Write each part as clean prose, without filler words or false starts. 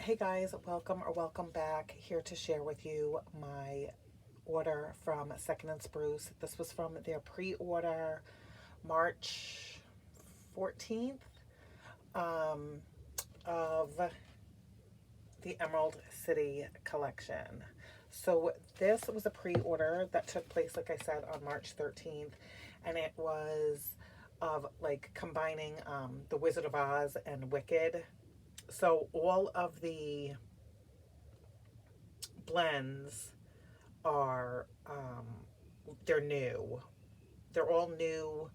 Hey guys, welcome back. Here to share with you my order from Second and Spruce. This was from their pre-order March 14th um, of the Emerald City collection. So this was a pre-order that took place, like I said, on March 13th, and it was of like combining the Wizard of Oz and Wicked. So all of the blends are they're new. They're all new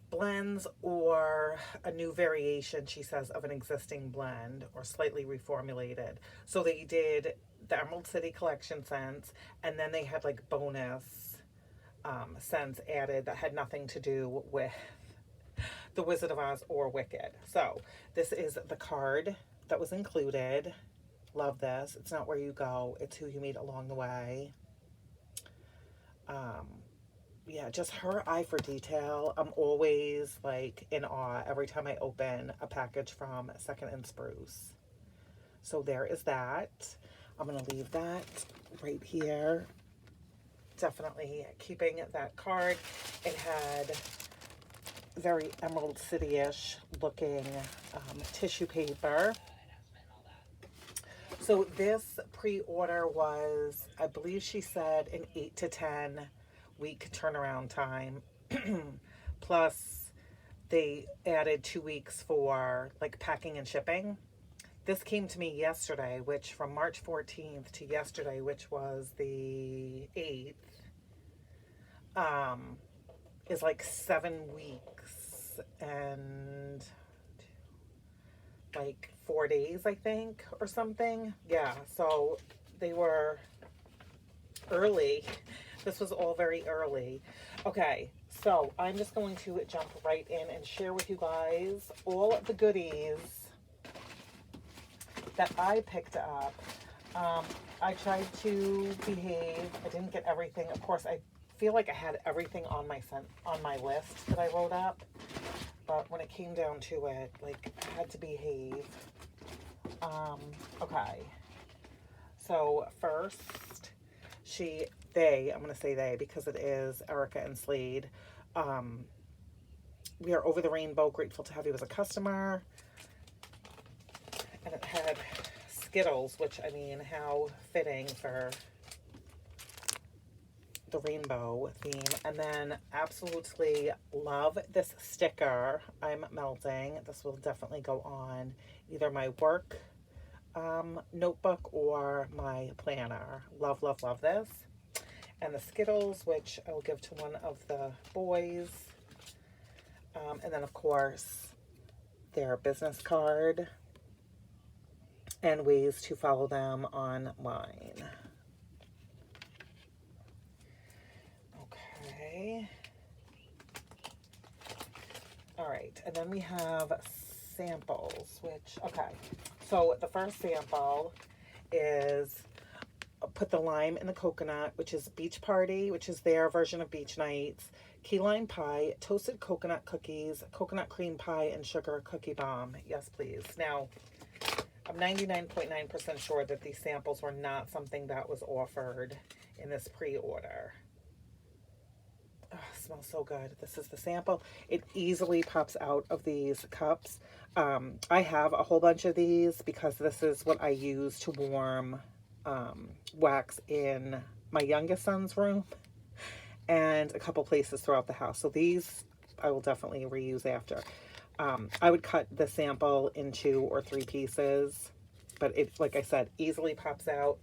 blends or a new variation, she says, of an existing blend or slightly reformulated. So they did the Emerald City collection scents, and then they had like bonus scents added that had nothing to do with the Wizard of Oz or Wicked. So this is the card that was included. Love this. It's not where you go, it's who you meet along the way. Um, yeah, just her eye for detail. I'm always like in awe every time I open a package from Second and Spruce. So there is that. I'm going to leave that right here. Definitely keeping that card. It had very Emerald City-ish looking tissue paper. So this pre-order was, I believe she said, an 8 to 10 week turnaround time. Plus, they added 2 weeks for like packing and shipping. This came to me yesterday, which from March 14th to yesterday, which was the 8th, is like 7 weeks and like 4 days, I think, or something. Yeah, so they were early. This was all very early. Okay, so I'm just going to jump right in and share with you guys all of the goodies that I picked up. I tried to behave. I didn't get everything. Of course, I feel like I had everything on my list that I wrote up, but when it came down to it, like I had to behave. Okay. So first, I'm going to say they because it is Erica and Slade. We are over the rainbow, grateful to have you as a customer. And it had Skittles, which, I mean, how fitting for the rainbow theme. And then absolutely love this sticker. I'm melting. This will definitely go on either my work notebook or my planner. Love, love, love this. And the Skittles, which I will give to one of the boys. And then, of course, their business card and ways to follow them online. Okay. All right. And then we have samples, which, okay. So the first sample is put the lime in the coconut, which is Beach Party, which is their version of Beach Nights, key lime pie, toasted coconut cookies, coconut cream pie, and sugar cookie bomb. Yes, please. Now, I'm 99.9% sure that these samples were not something that was offered in this pre-order. Oh, smells so good. This is the sample. It easily pops out of these cups. I have a whole bunch of these because this is what I use to warm wax in my youngest son's room and a couple places throughout the house. So these I will definitely reuse after. I would cut the sample in 2 or 3 pieces, but it, like I said, easily pops out.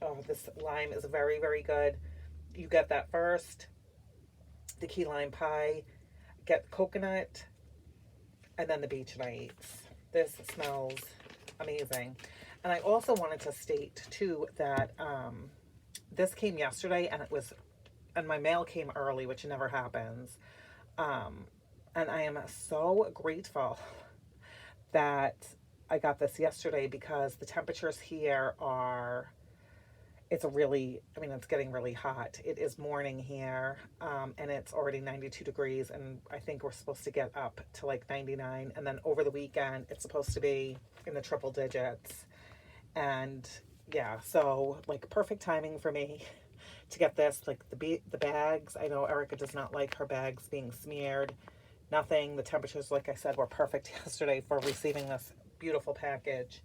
Oh, this lime is very, very good. You get that first, the key lime pie, get coconut, and then the Beach Nights. This smells amazing. And I also wanted to state too that this came yesterday and my mail came early, which never happens. And I am so grateful that I got this yesterday because the temperatures here are It's really, I mean, it's getting really hot. It is morning here, and it's already 92 degrees, and I think we're supposed to get up to like 99, and then over the weekend, it's supposed to be in the triple digits. And yeah, so like perfect timing for me to get this, like the bags. I know Erica does not like her bags being smeared. Nothing. The temperatures, like I said, were perfect yesterday for receiving this beautiful package.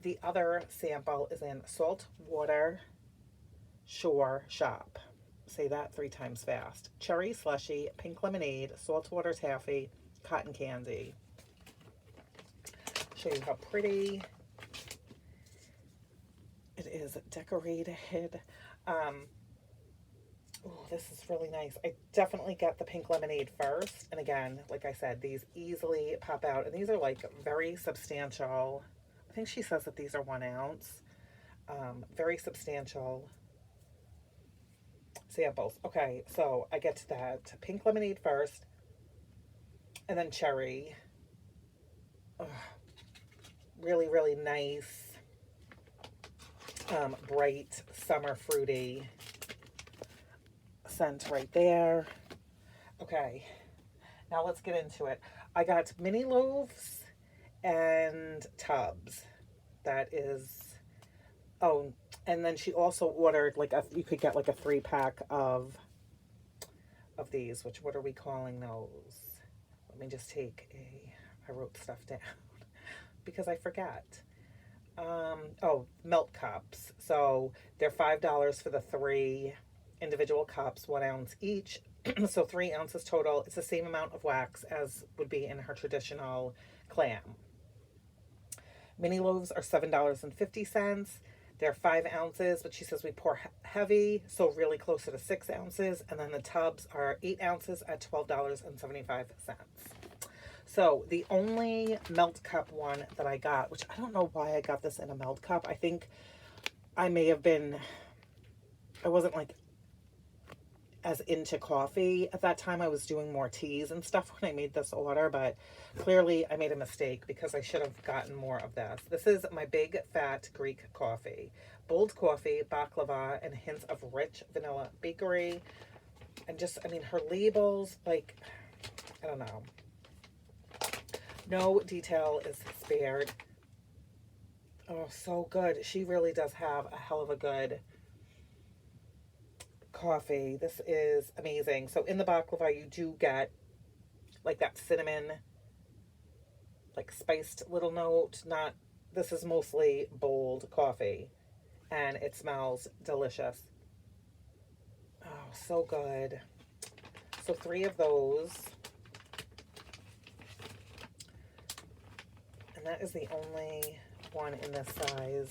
The other sample is in Saltwater Shore Shop. Say that 3 times fast. Cherry slushy, pink lemonade, saltwater taffy, cotton candy. Show you how pretty it is decorated. Oh, this is really nice. I definitely get the pink lemonade first. And again, like I said, these easily pop out. And these are like very substantial. I think she says that these are 1 ounce. Very substantial samples. Okay, so I get to that pink lemonade first. And then cherry. Ugh. Really, really nice. Bright, summer fruity scent right there. Okay, now let's get into it. I got mini loaves and tubs. That is, oh, and then she also ordered like you could get like a 3-pack of these, which, what are we calling those? Let me just I wrote stuff down because I forgot. Oh, milk cups. So they're $5 for the 3 individual cups, 1 ounce each. So 3 ounces total. It's the same amount of wax as would be in her traditional clam. Mini loaves are $7.50. They're 5 ounces, but she says we pour heavy, so really closer to 6 ounces. And then the tubs are 8 ounces at $12.75. So the only melt cup one that I got, which I don't know why I got this in a melt cup. I think I wasn't like as into coffee at that time. I was doing more teas and stuff when I made this order, but clearly I made a mistake because I should have gotten more of this. This is my big fat Greek coffee. Bold coffee, baklava, and hints of rich vanilla bakery. And just, I mean, her labels, like, I don't know. No detail is spared. Oh, so good. She really does have a hell of a good coffee. This is amazing. So in the baklava, you do get like that cinnamon, like spiced little note. This is mostly bold coffee, and it smells delicious. Oh, so good. So 3 of those. And that is the only one in this size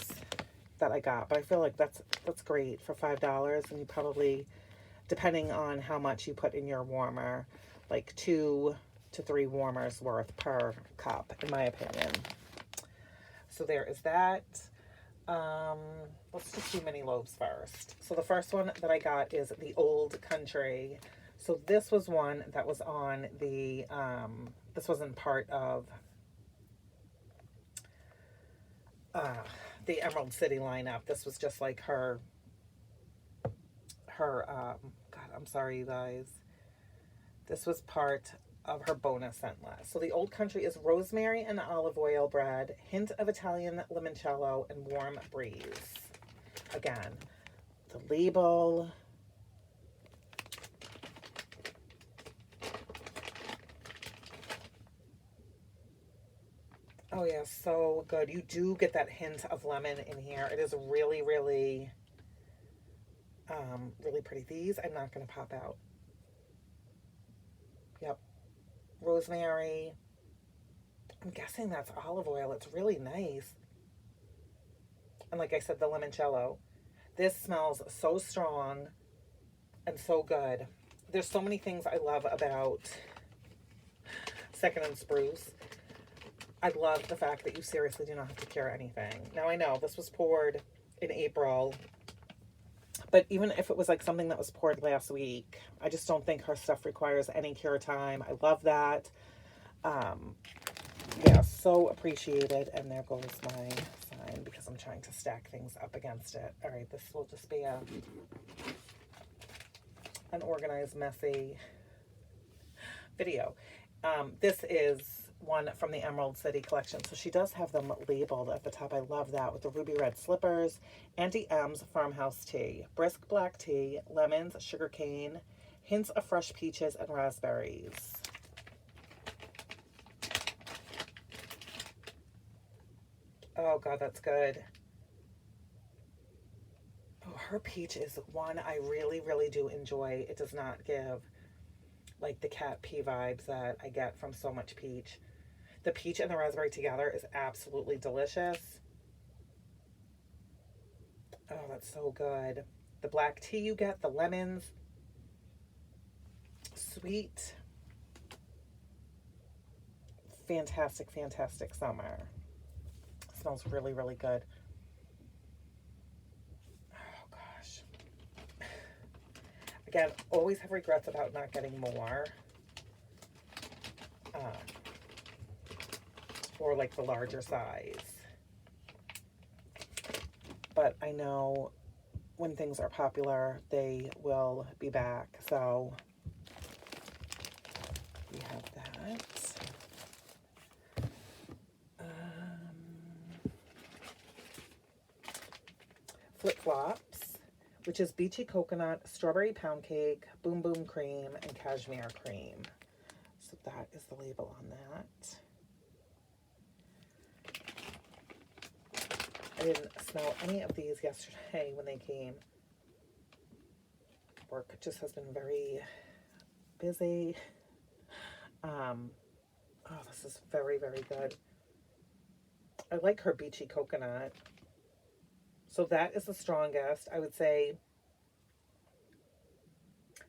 that I got. But I feel like that's great for $5. And you probably, depending on how much you put in your warmer, like 2 to 3 warmers worth per cup, in my opinion. So there is that. Let's just do mini loaves first. So the first one that I got is the Old Country. So this was one that was on the, this wasn't part of the Emerald City lineup. This was just like her, God, I'm sorry, you guys. This was part of her bonus scent list. So the Old Country is rosemary and olive oil bread, hint of Italian limoncello, and warm breeze. Again, the label. Oh yeah, so good. You do get that hint of lemon in here. It is really, really, really pretty. These I'm not going to pop out. Yep. Rosemary. I'm guessing that's olive oil. It's really nice. And like I said, the limoncello. This smells so strong and so good. There's so many things I love about Second and Spruce. I love the fact that you seriously do not have to cure anything. Now, I know this was poured in April, but even if it was like something that was poured last week, I just don't think her stuff requires any cure time. I love that. Yeah, so appreciated. And there goes my sign. line because I'm trying to stack things up against it. All right, this will just be an organized, messy video. This is one from the Emerald City collection. So she does have them labeled at the top. I love that, with the ruby red slippers, Auntie M's farmhouse tea, brisk black tea, lemons, sugarcane, hints of fresh peaches and raspberries. Oh God, that's good. Oh, her peach is one I really, really do enjoy. It does not give like the cat pee vibes that I get from so much peach. The peach and the raspberry together is absolutely delicious. Oh, that's so good. The black tea you get, the lemons, sweet. Fantastic, fantastic summer. Smells really, really good. Oh gosh. Again, always have regrets about not getting more. Or like the larger size. But I know when things are popular, they will be back. So we have that. Flip-flops, which is Beachy Coconut, Strawberry Pound Cake, Boom Boom Cream, and Cashmere Cream. So that is the label on that. I didn't smell any of these yesterday when they came. Work just has been very busy. Oh, this is very, very good. I like her Beachy Coconut. So that is the strongest, I would say.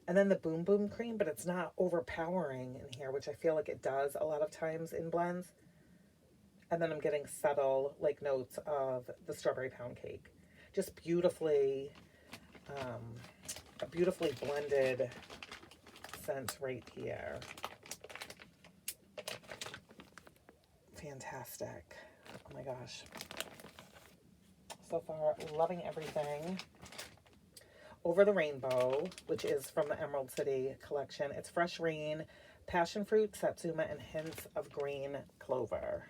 And then the Boom Boom Cream, but it's not overpowering in here, which I feel like it does a lot of times in blends. And then I'm getting subtle, like, notes of the Strawberry Pound Cake. Just beautifully, a beautifully blended scent right here. Fantastic. Oh my gosh. So far, loving everything. Over the Rainbow, which is from the Emerald City collection. It's Fresh Rain, Passion Fruit, Satsuma, and hints of green clover.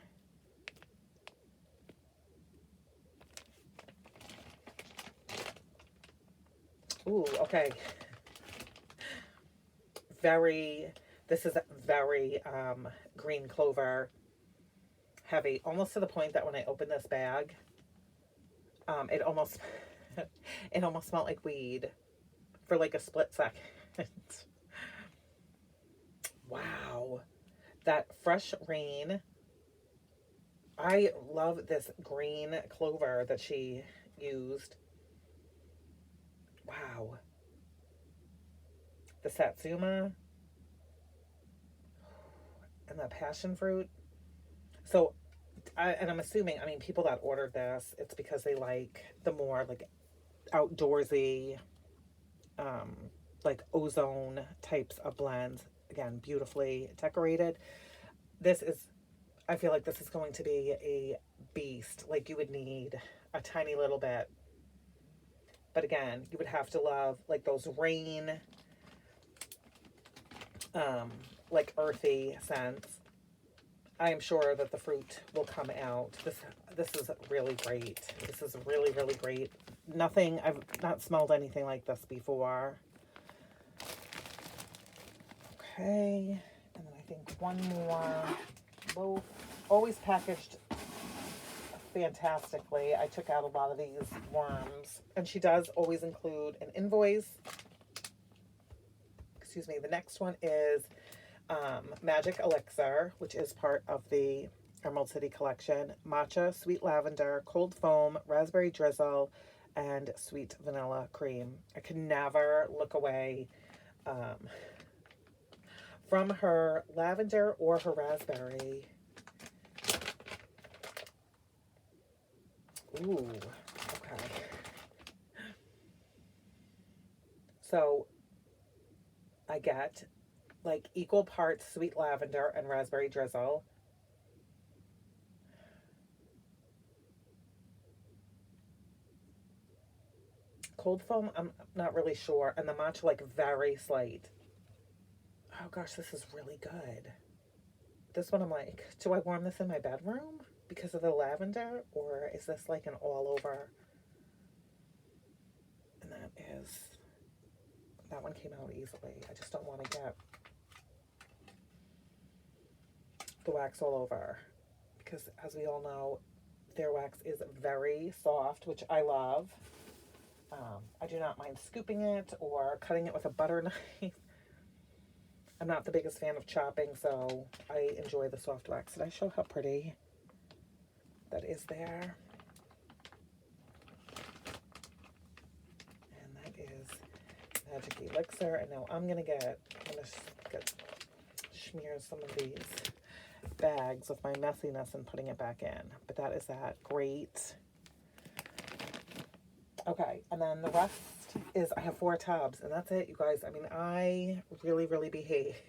Ooh, okay. This is very green clover heavy, almost to the point that when I open this bag, it almost smelled like weed for like a split second. Wow. That Fresh Rain. I love this green clover that she used. Wow. The Satsuma and the passion fruit. So, and I'm assuming, I mean, people that ordered this, it's because they like the more like outdoorsy, like ozone types of blends. Again, beautifully decorated. This is, I feel like this is going to be a beast. Like, you would need a tiny little bit. But again, you would have to love like those rain, like earthy scents. I am sure that the fruit will come out. This is really great. This is really, really great. Nothing, I've not smelled anything like this before. Okay, and then I think one more. Both always packaged fantastically. I took out a lot of these worms, and she does always include an invoice. Excuse me. The next one is Magic Elixir, which is part of the Emerald City collection. Matcha, sweet lavender, cold foam, raspberry drizzle, and sweet vanilla cream. I can never look away from her lavender or her raspberry. Ooh, okay. So I get like equal parts sweet lavender and raspberry drizzle. cold foam, I'm not really sure. And the matcha, like, very slight. Oh gosh, this is really good. This one I'm like, do I warm this in my bedroom because of the lavender? Or is this like an all over? And that one came out easily. I just don't want to get the wax all over. Because as we all know, their wax is very soft, which I love. I do not mind scooping it or cutting it with a butter knife. I'm not the biggest fan of chopping, so I enjoy the soft wax. Did I show how pretty that is there? And that is Magic Elixir. And now I'm gonna smear some of these bags with my messiness and putting it back in. But that is that. Great. Okay, and then the rest is, I have 4 tubs, and that's it, you guys. I mean, I really, really behaved.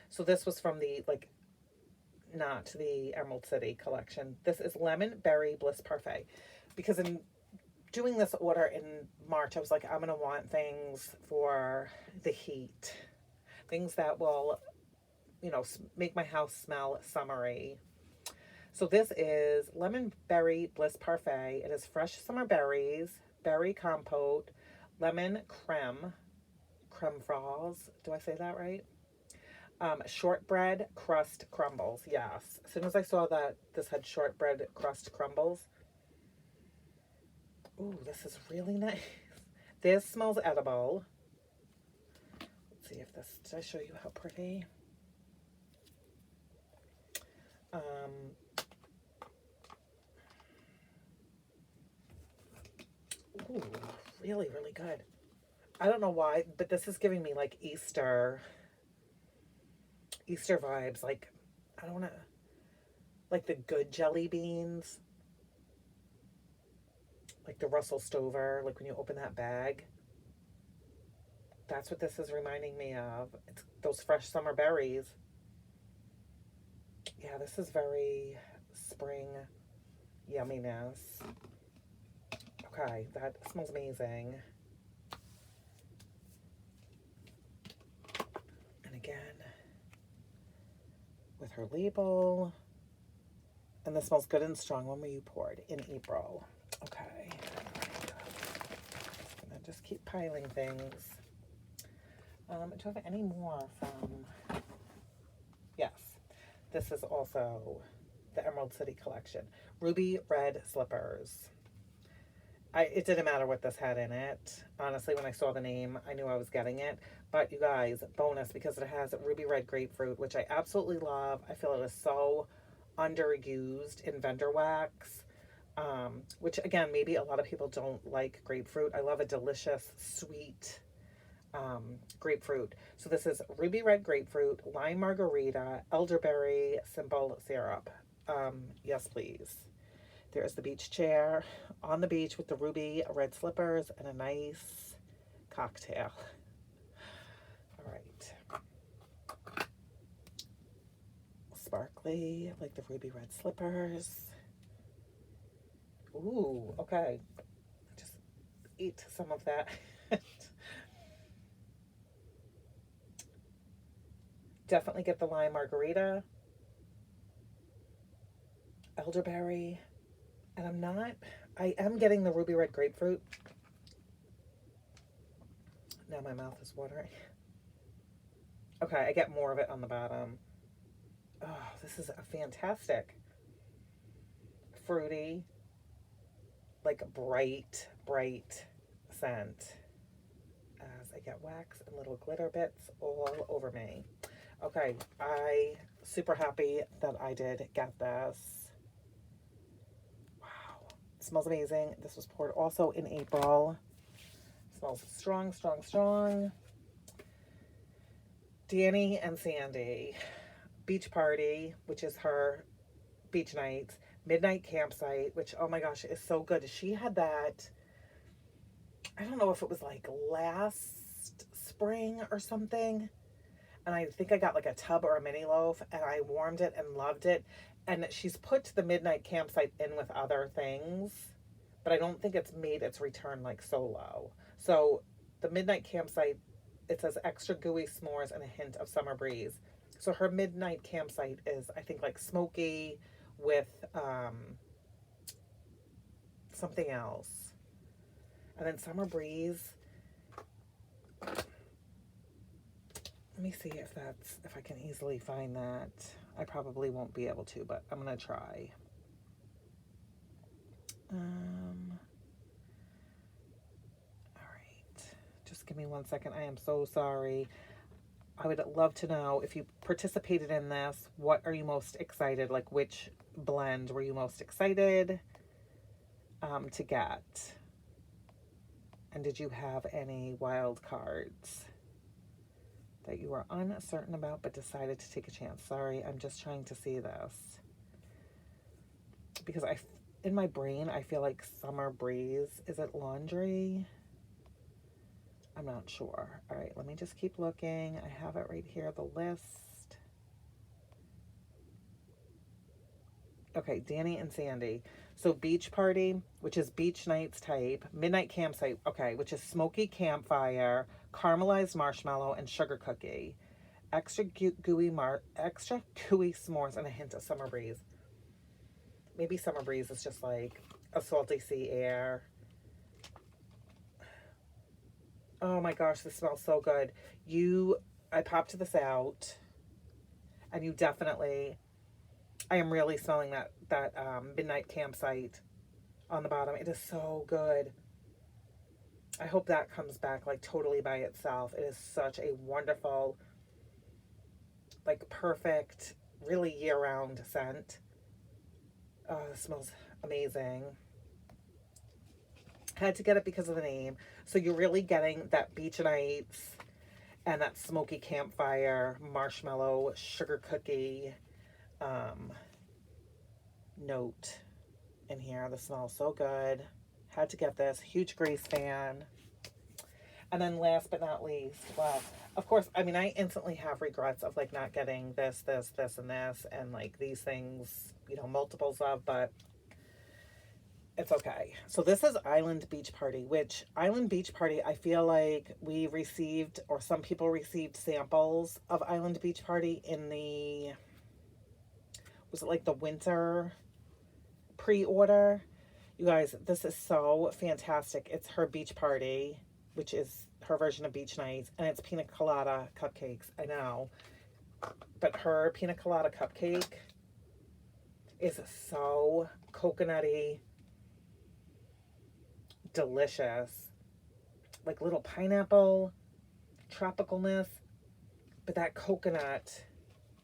So this was from the, like, not the Emerald City collection. This is Lemon Berry Bliss Parfait. Because in doing this order in March, I was like, I'm going to want things for the heat. Things that will, you know, make my house smell summery. So this is Lemon Berry Bliss Parfait. It is fresh summer berries, berry compote, lemon creme frogs. Do I say that right? Shortbread crust crumbles. Yes. As soon as I saw that this had shortbread crust crumbles. Ooh, this is really nice. This smells edible. Let's see if this, did I show you how pretty? Ooh, really, really good. I don't know why, but this is giving me like Easter vibes. Like, I don't know, like the good jelly beans, like the Russell Stover, like when you open that bag. That's what this is reminding me of. It's those fresh summer berries. Yeah, this is very spring yumminess. Okay, that smells amazing. And again, with her label. And this smells good and strong. When were you poured? In April. Okay. I'm gonna just keep piling things. Do I have any more from... Yes. This is also the Emerald City collection. Ruby Red Slippers. It didn't matter what this had in it. Honestly, when I saw the name, I knew I was getting it. But you guys, bonus, because it has ruby red grapefruit, which I absolutely love. I feel it is so underused in vendor wax. Which, again, maybe a lot of people don't like grapefruit. I love a delicious, sweet grapefruit. So this is ruby red grapefruit, lime margarita, elderberry simple syrup. Yes, please. There's the beach chair on the beach with the ruby red slippers and a nice cocktail. All right. Sparkly, like the ruby red slippers. Ooh, okay. Just eat some of that. Definitely get the lime margarita. Elderberry. And I am getting the ruby red grapefruit. Now my mouth is watering. Okay, I get more of it on the bottom. Oh, this is a fantastic fruity, like bright scent. As I get wax and little glitter bits all over me. Okay, I super happy that I did get this. Smells amazing. This was poured also in April. Smells strong, strong, strong. Danny and Sandy. Beach Party, which is her beach nights. Midnight Campsite, which, oh my gosh, is so good. She had that, I don't know if it was like last spring or something. And I think I got like a tub or a mini loaf and I warmed it and loved it. And she's put the Midnight Campsite in with other things, but I don't think it's made its return like solo. So the Midnight Campsite, it says extra gooey s'mores and a hint of summer breeze. So her Midnight Campsite is, I think, like smoky with something else. And then Summer Breeze, let me see if I can easily find that. I probably won't be able to, but I'm going to try. All right. Just give me 1 second. I am so sorry. I would love to know if you participated in this. What are you most excited? Like, which blend were you most excited to get? And did you have any wild cards that you were uncertain about but decided to take a chance? Sorry, I'm just trying to see this. Because in my brain, I feel like Summer Breeze. Is it laundry? I'm not sure. All right, let me just keep looking. I have it right here, the list. Okay, Danny and Sandy. So Beach Party, which is beach nights type. Midnight Campsite, okay, which is smoky campfire, caramelized marshmallow, and sugar cookie. Extra gooey s'mores and a hint of Summer Breeze. Maybe Summer Breeze is just like a salty sea air. Oh my gosh, this smells so good. I popped this out, and you definitely, I am really smelling that Midnight Campsite on the bottom. It is so good. I hope that comes back like totally by itself. It is such a wonderful, like perfect, really year-round scent. Oh, it smells amazing. Had to get it because of the name. So you're really getting that beach nights and that smoky campfire, marshmallow, sugar cookie note in here. The smells so good. Had to get this. Huge Grace fan. And then last but not least, well, of course, I mean, I instantly have regrets of like not getting this, and like these things, you know, multiples of, but it's okay. So this is Island Beach Party, which Island Beach Party, I feel like we received, or some people received samples of Island Beach Party in was it like the winter pre-order? You guys, this is so fantastic. It's her Beach Party, which is her version of Beach Nights, and it's pina colada cupcakes. I know, but her pina colada cupcake is so coconutty, delicious, like little pineapple tropicalness, but that coconut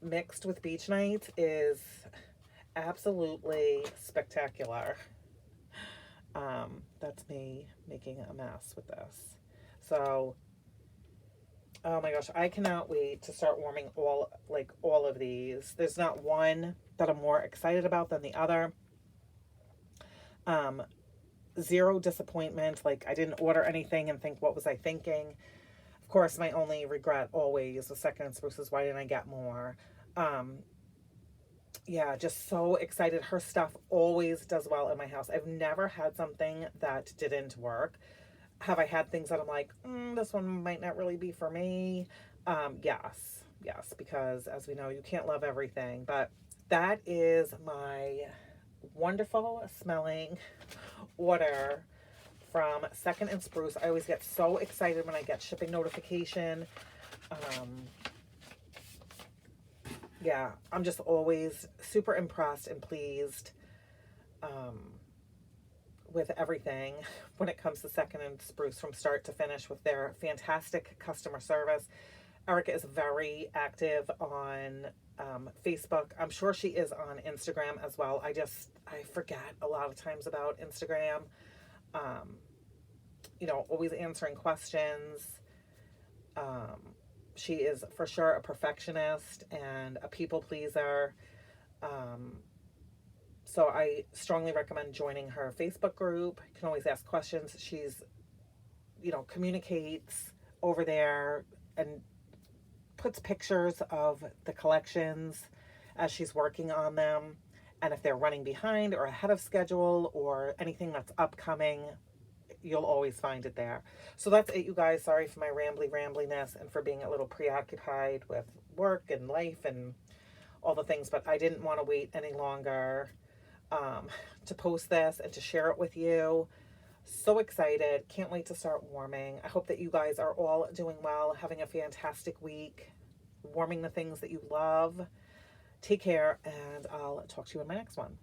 mixed with Beach Nights is absolutely spectacular. That's me making a mess with this. So, oh my gosh, I cannot wait to start warming all of these. There's not one that I'm more excited about than the other. Zero disappointment. Like, I didn't order anything and think, what was I thinking? Of course, my only regret always was Second and Spruce is why didn't I get more? Yeah, just so excited. Her stuff always does well in my house. I've never had something that didn't work. Have I had things that I'm like, this one might not really be for me? Yes, because as we know, you can't love everything. But that is my wonderful smelling order from Second and Spruce. I always get so excited when I get shipping notification. Yeah, I'm just always super impressed and pleased with everything when it comes to Second and Spruce from start to finish with their fantastic customer service. Erica is very active on Facebook. I'm sure she is on Instagram as well. I forget a lot of times about Instagram. You know, always answering questions. She is for sure a perfectionist and a people pleaser. So I strongly recommend joining her Facebook group. You can always ask questions. She's, you know, communicates over there and puts pictures of the collections as she's working on them. And if they're running behind or ahead of schedule or anything that's upcoming, you'll always find it there. So that's it, you guys. Sorry for my rambliness and for being a little preoccupied with work and life and all the things, but I didn't want to wait any longer to post this and to share it with you. So excited. Can't wait to start warming. I hope that you guys are all doing well, having a fantastic week, warming the things that you love. Take care, and I'll talk to you in my next one.